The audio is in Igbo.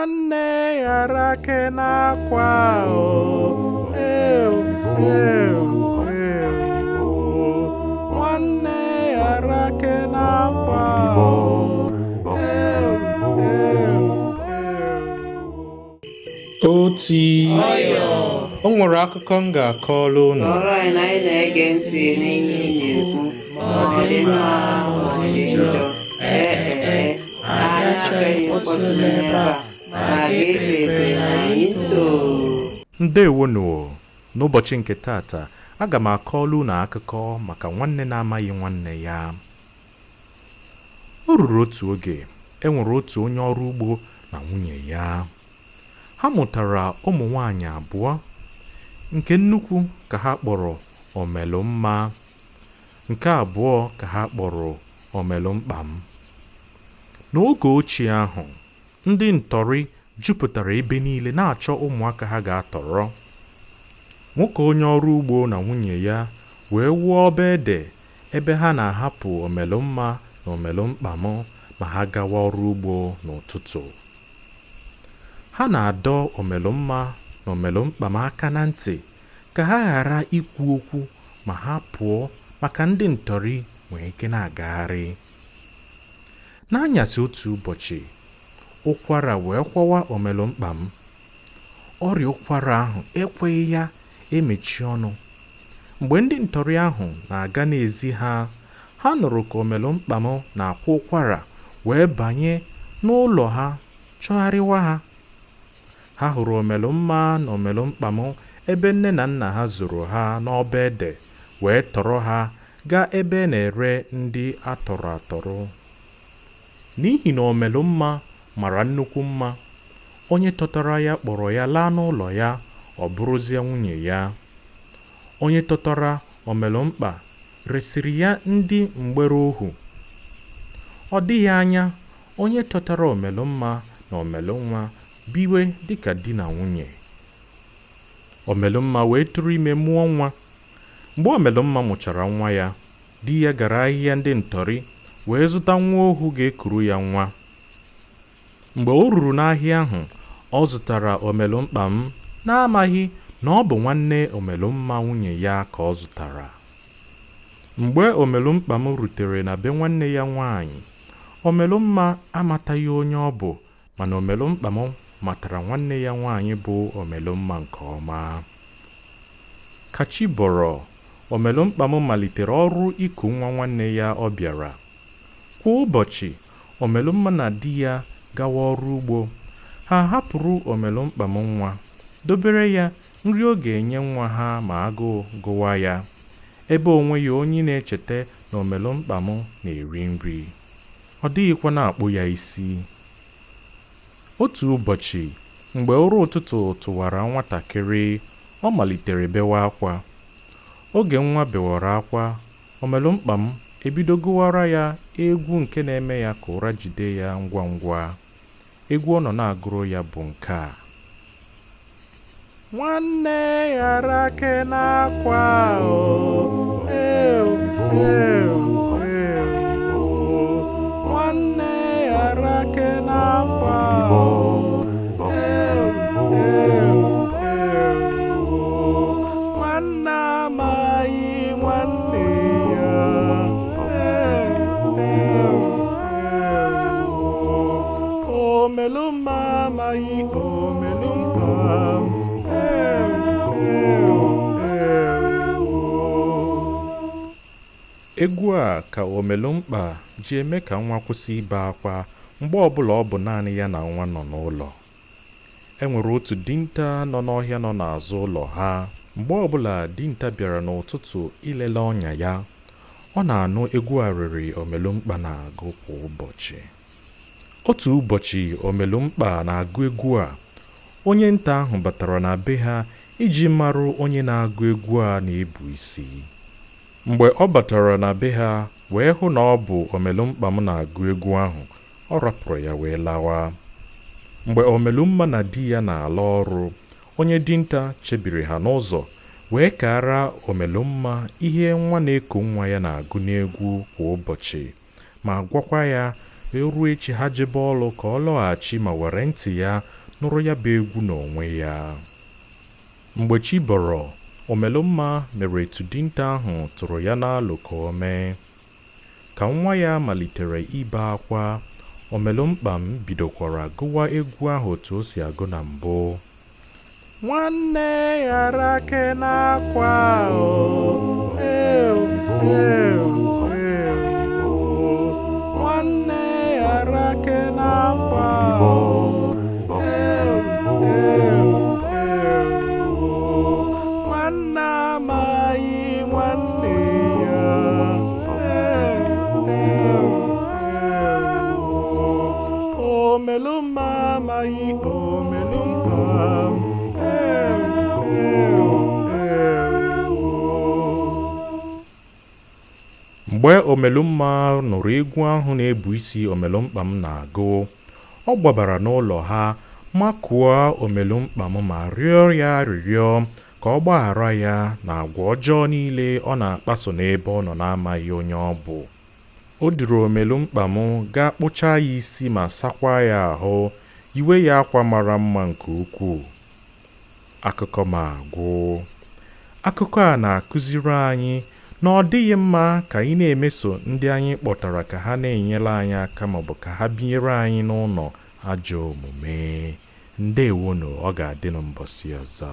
nwanne ghara ke n'akwa nwanne ghara ke n'akwa oti o nwere akụkọ m ga-akọrọ unu. Ọrụ anyị na anyị na-ege ntị n'ihe ị na-ekwu ma ọ dị mma ma ọ dị njọ anyị achọghị mkpọtụ n'ebe a ma ga-ekpe ekpe na anyị too. Ndewonu. N'ụbọchị nke tata aga m akọrọ unu akụkọ maka nwanne na-amaghị nwanne ya. O ruru otu oge enwere otu onye ọrụ ugbo na nwunye ya. Ha mụtara ụmụ nwanyị abụọ, nke nnukwu ka ha kpọrọ Omelụmma, nke abụọ ka ha kpọrọ Omelụmkpam. N'oge ochie ahụ, ndị ntọrị jupụtara ebe niile na-achọ ụmụaka ha ga-atọrọ. Nwoke onye ọrụ ugbo na nwunye ya wee wuo ọba ede ebe ha na-ahapụ Omelụmma na Omelụmkpam ma ha gawa ọrụ ugbo n'ụtụtụ. Ha na-adọ Omelụmma na Omelụmkpam aka na ntị ka ha ghara ikwu okwu ma ha pụọ maka ndị ntọrị nwee ike na-agagharị. N'anyasị otu ụbọchị, ụkwara wee kwawa Omelụmkpam. Ọrịa ụkwara ahụ ekweghị ya emechi ọnụ. Mgbe ndị ntọrị ahụ na-aga n'ezi ha nụrụ ka Omelụmkpam na-akwa ụkwara wee banye n'ụlọ ha chọgharịwa ha. Ha hụrụ Omelụmma na Omelụmkpam ebe nne na nna ha zụrụ ha n'ọba ede wee tọrọ ha gaa ebe na-ere ndị atọrọ atọrọ. N'ihi na Omelụmma mara nnukwu mma, onye tọtara ya kpọrọ ya laa n'ụlọ ya, ọ bụrụzie nwunye ya. Onye tọtara Omelụmkpa resiri ya ndị mgbere ohu. Ọ dịghị anya, onye tọtara Omelụmma na Omelụnwa biwe dịka di na nwunye. Omelụmma wee tụrụ ime mụọ nwa. Mgbe Omelụmma mụchara nwa ya, di ya gara ahịhịa ndị ntọrị wee zụta nwa ohu ga-ekuru ya nwa. Mgbe o ruru n'ahịa ahụ, ọ zụtara Omelụmkpam na-amaghị na ọ bụ nwanne Omelụmma nwunye ya ka ọ zụtara. Mgbe Omelụmkpam rutere na be nwanne ya nwaanyị, Omelụmma amataghị onye ọ bụ, mana Omelụmkpam matara nwanne ya nwaanyị bụ Omelụmma nke ọma. Ka chi bọrọ, Omelụmkpam malitere ọrụ iku nwa nwanne ya ọ bịara. Kwa ụbọchị, Omelụmma na di ya gawa ọrụ ugbo. Ha hapụrụ Omelụmkpam nwa, dobere ya nri ọ ga-enye nwa ha ma agụụ gụwa ya, ebe onwe ya onye na-echeta na Omelụmkpam na-eri nri. Ọ dịghịkwa na-akpụ ya isi. Otu ụbọchị, mgbe ụra ụtụtụ tụwara nwatakịrị, ọ malitere bewa akwa. Oge nwa bewara akwa, Omelụmkpam ebido gụwara ya egwu nke na-eme ya ka ụra jide ya ngwa ngwa. Egwu ọ nọ na-agụrụ ya bụ nke a: nwanne ghara ke n'akwa nwanne ghara ke n'akwa nwanne amaghị nwanne ya Omelụmma amaghị Omelụmkpam. Egwu a ka Omelụmkpa ji eme ka nwa kwụsị ibe akwa mgbe ọbụla ọ bụ naanị ya na nwa nọ n'ụlọ. Enwere otu dinta nọ n'ọhịa nọ n'azụ ụlọ ha. Mgbe ọbụla dinta bịara n'ụtụtụ ilele ọnya ya, ọ na-anụ egwu arịrị Omelụmkpa na-agụ kwa ụbọchị. Otu ụbọchị Omelụmkpa na-agụ egwu a, onye nta ahụ batara na be ha iji marụ onye na-agụ egwu a na-ebu isi. Mgbe ọ batara na be ha wee hụ na ọ bụ Omelụmkpam na-agụ egwu ahụ, ọ rapụrụ ya wee lawa. Mgbe Omelụmma na di ya na-ala ọrụ, onye dinta chebiri ha n'ụzọ wee kara Omelụmma ihe nwa na-eku nwa ya na-agụ n'egwu kwa ụbọchị, ma gwakwa ya wee ruo echi ha jebe ọlụ ka ọ lọghachi ma were ntị ya nụrụ ya bụ egwu n'onwe ya. Mgbe chi bọrọ, Omelụmma mere etu dinta ahụ tụrụ ya n'alụ ka o mee. Ka nwa ya malitere ibe akwa, Omelụmkpam bidokwara gụwa egwu ahụ otu o si agụ na mbụ. Nwanne ghara ake n'akwa nwanne ghara ake n'akwa nwanne amaghị nwanne ya Omelụmma amaghị Omelụmkpam. Mgbe Omelụmma nụrụ egwu ahụ na-ebu isi Omelụmkpam na-agụ, ọ gbabara n'ụlọ ha makụọ Omelụmkpam ma rịọ ya arịrịọ ka ọ gbaghara ya na agwa ọjọọ niile ọ na-akpaso n'ebe ọ nọ na-amaghị onye ọ bụ. O duru Omelụmkpam gaa kpụchaa ya isi ma sakwa ya ahụ, yiwe ya akwa mara mma nke ukwuu. Akụkọ ma agwụ. Akụkọ a na-akụziri anyị na ọ dịghị mma ka anyị na-emeso ndị anyị kpọtara ka ha na-enyere anyị aka maọbụ ka ha binyere anyị n'ụlọ ajọ omume. Ndewonu, ọ ga-adị n'ụbọchị ọzọ.